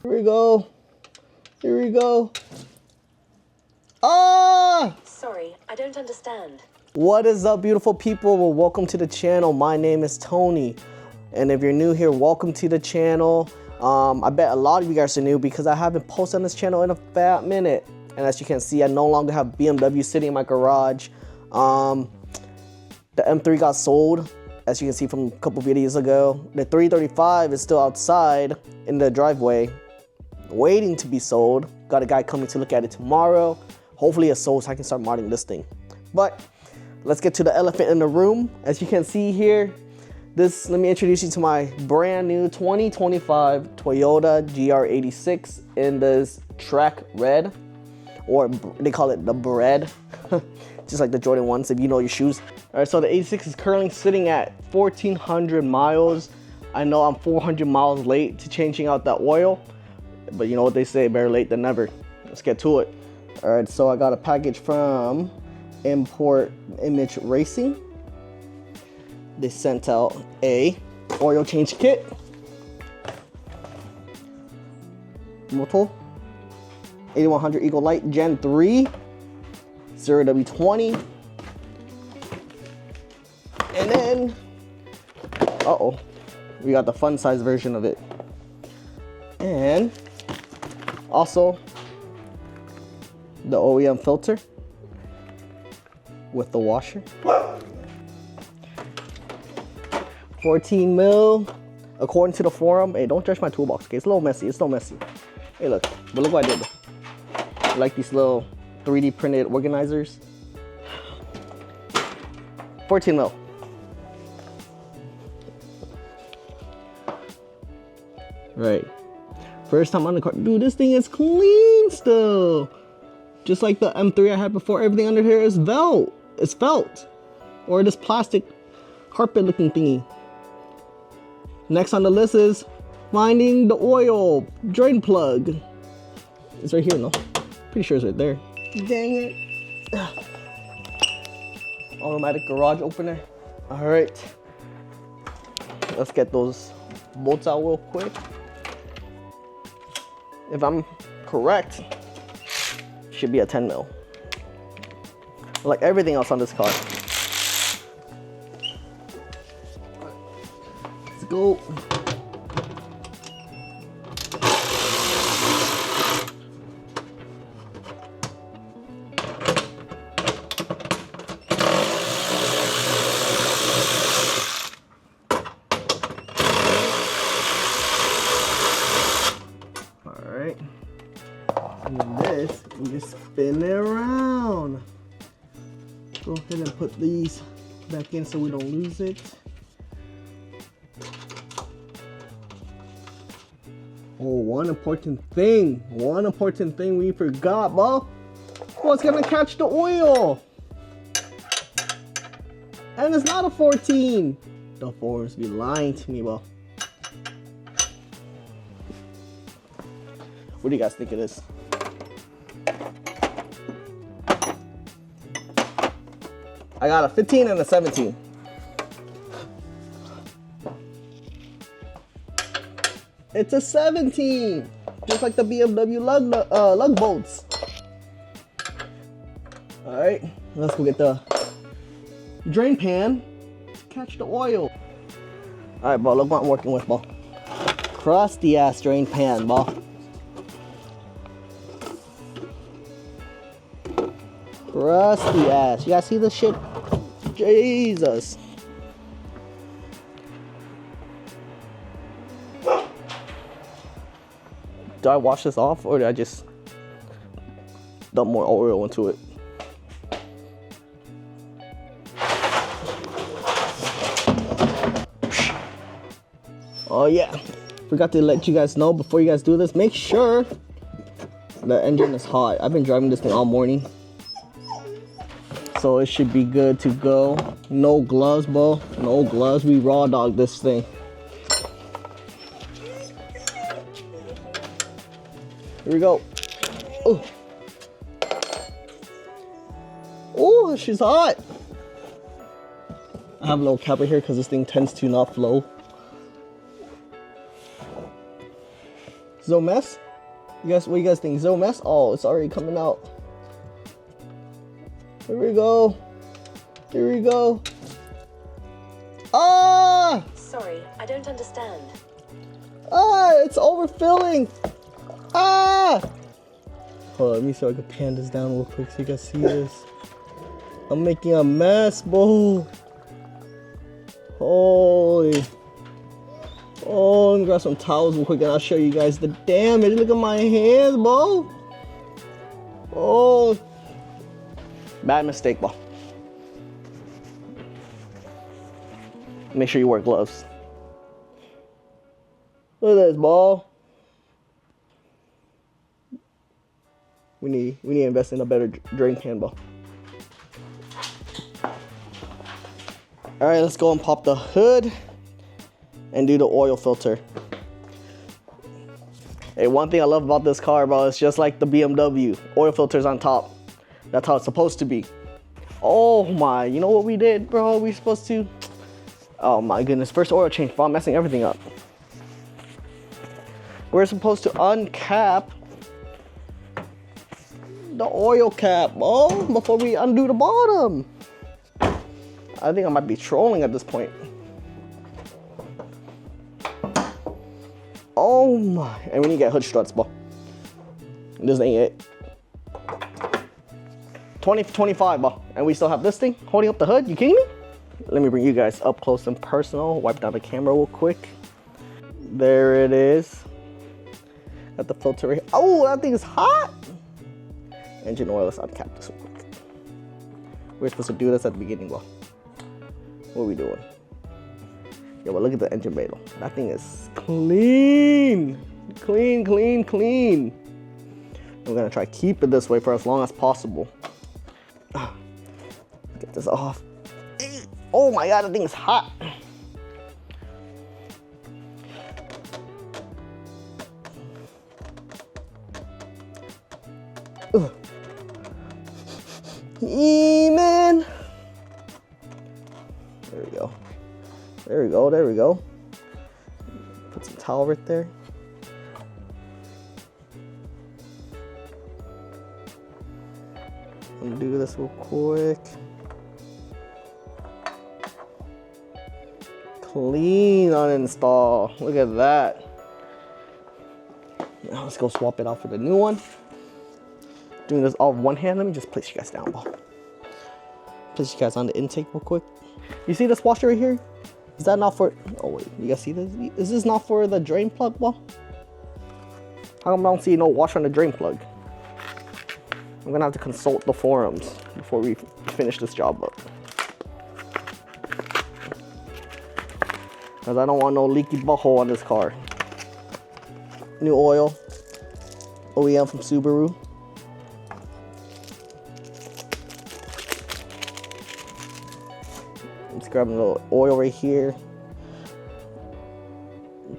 Here we go. Here we go. Ah! Sorry, I don't understand. What is up, beautiful people? Well, welcome to the channel. My name is Tony. And if you're new here, welcome to the channel. I bet a lot of you guys are new because I haven't posted on this channel in a fat minute. And as you can see, I no longer have BMW sitting in my garage. The M3 got sold, as you can see from a couple videos ago. The 335 is still outside in the driveway, waiting to be sold. Got a guy coming to look at it tomorrow. Hopefully it's sold so I can start modding this thing. But let's get to the elephant in the room. As you can see here, let me introduce you to my brand new 2025 Toyota GR86 in this track red, or they call it the bread, just like the Jordan ones if you know your shoes. All right, so the 86 is currently sitting at 1,400 miles. I know I'm 400 miles late to changing out that oil, but you know what they say, better late than never. Let's get to it. All right, so I got a package from Import Image Racing. They sent out a oil change kit, motor 8100 Eagle Light Gen 3 0W20, and then we got the fun size version of it, and also the OEM filter with the washer. 14 mil, according to the forum. Hey, don't judge my toolbox, okay? It's a little messy. It's a little messy. Hey, look. But look what I did. I like these little 3D printed organizers. 14 mil. Right. First time on the car. Dude, this thing is clean still. Just like the M3 I had before, everything under here is felt. It's felt. Or this plastic carpet looking thingy. Next on the list is finding the oil drain plug. It's right here, no? Pretty sure it's right there. Dang it. Automatic garage opener. All right. Let's get those bolts out real quick. If I'm correct, should be a 10 mil. Like everything else on this car. Let's go. Alright. And then this, you just spin it around. Go ahead and put these back in so we don't lose it. Oh, one important thing we forgot, bro. What's gonna catch the oil? And it's not a 14. The forums be lying to me, bro. What do you guys think of this? I got a 15 and a 17. It's a 17, just like the BMW lug bolts. All right, let's go get the drain pan to catch the oil. All right, bro, look what I'm working with, bro. Crusty ass drain pan, bro. Crusty ass. You guys see this shit? Jesus. Do I wash this off or did I just dump more oil into it? Oh yeah, forgot to let you guys know before you guys do this, make sure the engine is hot. I've been driving this thing all morning, so it should be good to go. No gloves, bro. No gloves. We raw dog this thing. Here we go. Oh, oh, she's hot. I have a little cap right here because this thing tends to not flow. Is it a mess? What do you guys think? Is it a mess? Oh, it's already coming out. Here we go. Here we go. Ah! Sorry, I don't understand. Ah, it's overfilling. Ah! Hold on, let me see if I can pan this down real quick so you guys see this. I'm making a mess, bro. Holy. Oh, let me grab some towels real quick and I'll show you guys the damage. Look at my hands, bro. Oh. Bad mistake, bro. Make sure you wear gloves. Look at this, ball. We need to invest in a better drain pan, ball. All right, let's go and pop the hood and do the oil filter. Hey, one thing I love about this car, bro, it's just like the BMW. Oil filter's on top. That's how it's supposed to be. Oh my, you know what we did, bro? We supposed to, oh my goodness, first oil change, bro, I'm messing everything up. We're supposed to uncap the oil cap, bro, before we undo the bottom. I think I might be trolling at this point. Oh my, and we need to get hood struts, bro. This ain't it. 20 for 25, bro. And we still have this thing holding up the hood. You kidding me? Let me bring you guys up close and personal. Wipe down the camera real quick. There it is. Got the filter right here. Oh, that thing is hot. Engine oil, let's uncap this real quick. We're supposed to do this at the beginning, bro. What are we doing? Yo, but look at the engine bay though. That thing is clean. Clean, clean, clean. We're gonna try to keep it this way for as long as possible. Get this off. Oh my God, that thing is hot. Man. There we go. There we go, there we go. Put some towel right there. I'm gonna do this real quick. Clean uninstall. Look at that. Now let's go swap it out for the new one. Doing this all with one hand. Let me just place you guys down, bro. Place you guys on the intake real quick. You see this washer right here? Is that not for, oh wait, you guys see this? Is this not for the drain plug, bro? How come I don't see no washer on the drain plug? I'm gonna have to consult the forums before we finish this job up. Cause I don't want no leaky butthole on this car. New oil, OEM from Subaru. Let's grab a little oil right here.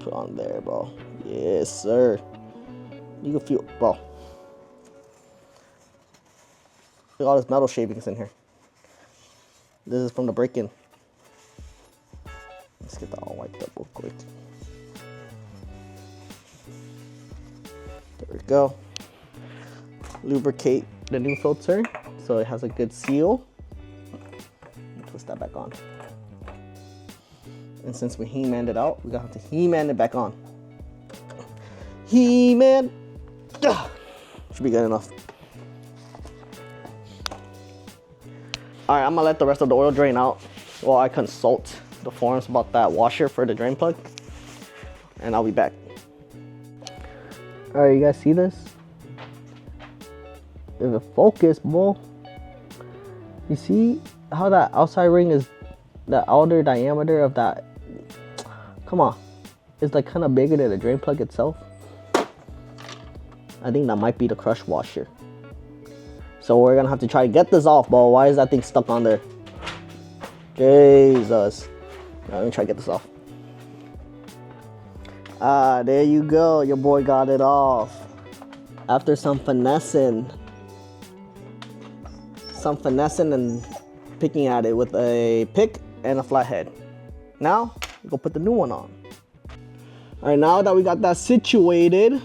Put on there, bro. Yes, sir. You can feel, bro. Look at all this metal shavings in here. This is from the break-in. Let's get that all wiped up real quick. There we go. Lubricate the new filter so it has a good seal. Twist that back on. And since we He-Manned it out, we're gonna have to He-Man it back on. He-Man. Should be good enough. All right, I'm gonna let the rest of the oil drain out while I consult the forums about that washer for the drain plug. And I'll be back. All right, you guys see this? There's a focus, bro. You see how that outside ring is, the outer diameter of that, come on, it's like kind of bigger than the drain plug itself. I think that might be the crush washer. So we're gonna have to try to get this off, bro. Why is that thing stuck on there? Jesus. Now, let me try to get this off. Ah, there you go. Your boy got it off. After some finessing and picking at it with a pick and a flathead. Now, we'll go put the new one on. All right, now that we got that situated,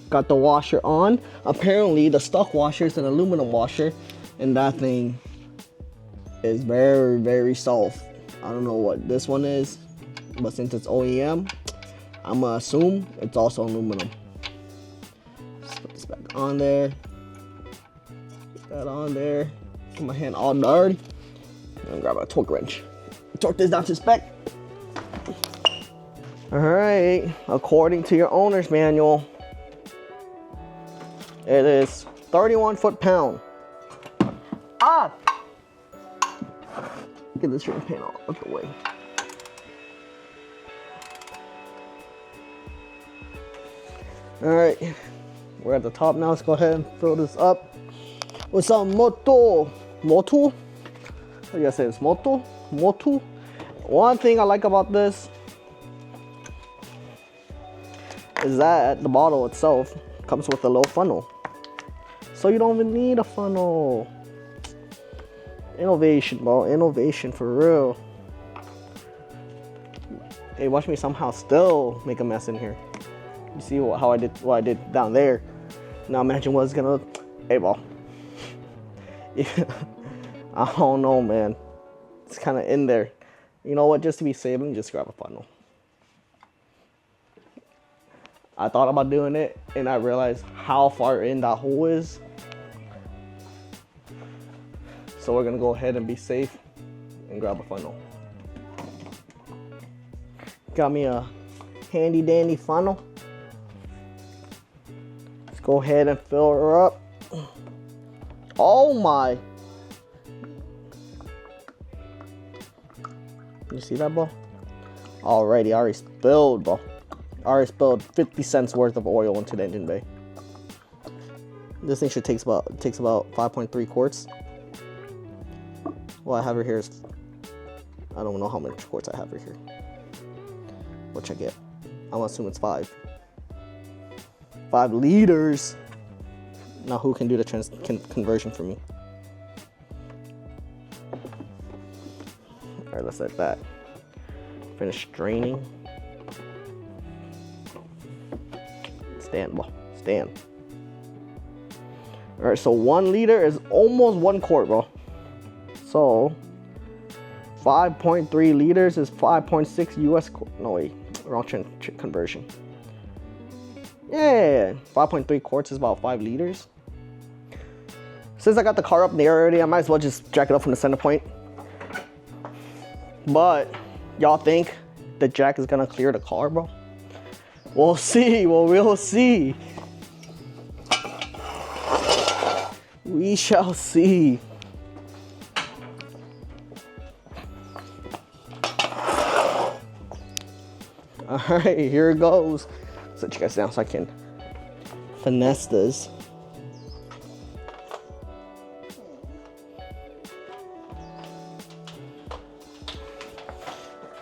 Got the washer on. Apparently the stock washer is an aluminum washer, and that thing is very, very soft. I don't know what this one is, but since it's OEM, I'm gonna assume it's also aluminum. Just put this back on there. Put that on there. Get my hand all dirty. And grab a torque wrench. Torque this down to spec. Alright, according to your owner's manual, it is 31 foot-pound. Ah! Get this trim panel out the way. Alright, we're at the top now. Let's go ahead and fill this up with some moto. What do you guys say? It's moto? One thing I like about this is that the bottle itself comes with a little funnel. So you don't even need a funnel. Innovation, bro. Innovation for real. Hey, watch me somehow still make a mess in here. You see how I did what I did down there. Now imagine what's gonna. Hey, bro. Yeah. I don't know, man. It's kind of in there. You know what? Just to be safe, let me just grab a funnel. I thought about doing it, and I realized how far in that hole is. So we're gonna go ahead and be safe and grab a funnel. Got me a handy dandy funnel. Let's go ahead and fill her up. Oh my. You see that, bro? Alrighty, I already spilled, bro. I already spilled 50 cents worth of oil into the engine bay. This thing takes about 5.3 quarts. What I have right here is, I don't know how much quarts I have right here. We'll check it. I'm gonna assume it's 5. 5 liters. Now who can do the conversion for me? All right, let's let that finish draining. Stand, bro. Stand. All right, so 1 liter is almost 1 quart, bro. So 5.3 liters is 5.6 US. No wait, wrong conversion. Yeah, 5.3 quarts is about 5 liters. Since I got the car up in the air already, I might as well just jack it up from the center point. But y'all think the jack is gonna clear the car, bro? We'll see. Well, we'll see. We shall see. All right, here it goes. Set you guys down so I can finesse this.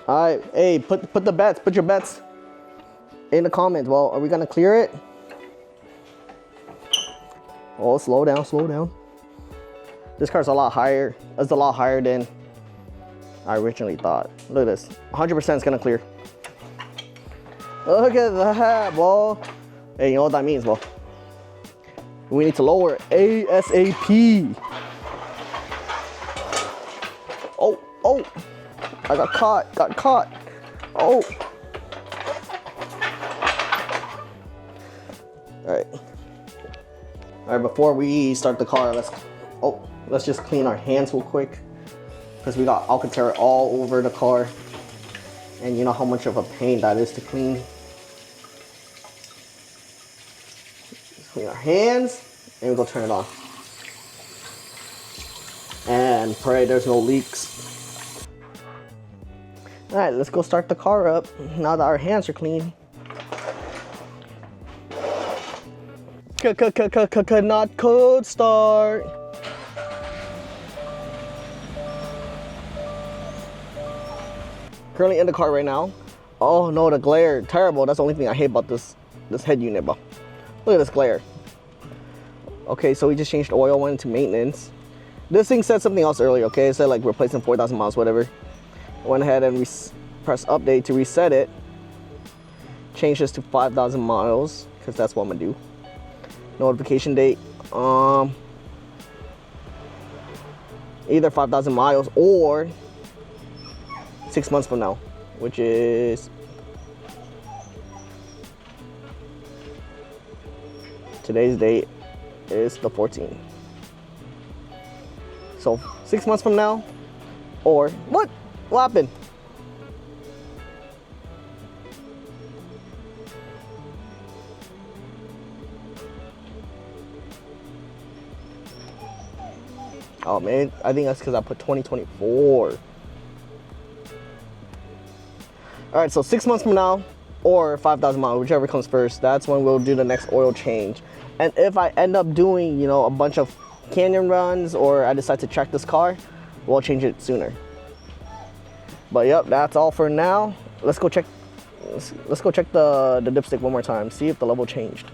All right, hey, put your bets in the comments. Well, are we gonna clear it? Oh, slow down. This car's a lot higher. It's a lot higher than I originally thought. Look at this, 100% is gonna clear. Look at that, bro. Hey, you know what that means, bro? We need to lower ASAP. Oh. I got caught. Oh. All right, before we start the car, let's just clean our hands real quick, because we got Alcantara all over the car, and you know how much of a pain that is to clean. Just clean our hands, and we'll go turn it on. And pray there's no leaks. All right, let's go start the car up now that our hands are clean. Not code start. Currently in the car right now. Oh no, the glare, terrible. That's the only thing I hate about this head unit, bro. Look at this glare. Okay, so we just changed the oil, went into maintenance. This thing said something else earlier, okay? It said like replacing 4,000 miles, whatever. Went ahead and press update to reset it. Change this to 5,000 miles, because that's what I'm gonna do. notification date. Either 5,000 miles or 6 months from now, which is today's date is the 14th. So 6 months from now, or what happened? Oh man, I think that's because I put 2024. All right, so 6 months from now, or 5,000 miles, whichever comes first, that's when we'll do the next oil change. And if I end up doing, you know, a bunch of canyon runs, or I decide to track this car, we'll change it sooner. But yep, that's all for now. Let's go check the dipstick one more time, see if the level changed.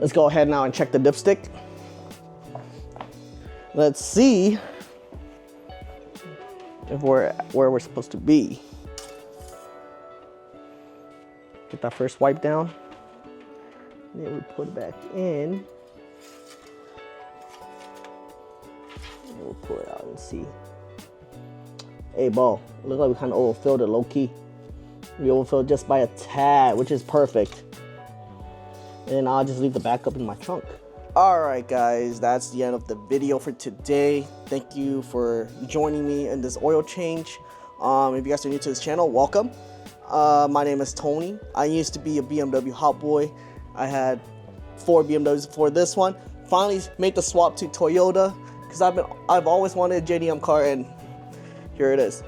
Let's go ahead now and check the dipstick. Let's see if we're where we're supposed to be. Get that first wipe down. Then we put it back in. And we'll pull it out and see. Hey, Bo, look like we kind of overfilled it low key. We overfilled just by a tad, which is perfect. And I'll just leave the backup in my trunk. All right, guys, that's the end of the video for today. Thank you for joining me in this oil change. If you guys are new to this channel, welcome. My name is Tony. I used to be a BMW hot boy. I had 4 BMWs before this one. Finally made the swap to Toyota because I've always wanted a JDM car, and here it is.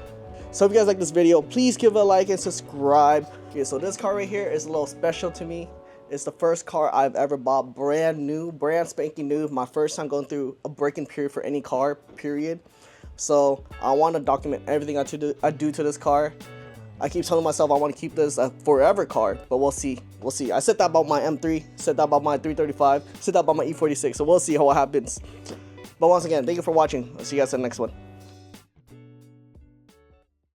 So if you guys like this video, please give it a like and subscribe. Okay, so this car right here is a little special to me. It's the first car I've ever bought brand new, brand spanking new. My first time going through a break-in period for any car, period. So I want to document everything I do to this car. I keep telling myself I want to keep this a forever car, but we'll see. We'll see. I said that about my M3, said that about my 335, said that about my E46, so we'll see how it happens. But once again, thank you for watching. I'll see you guys in the next one.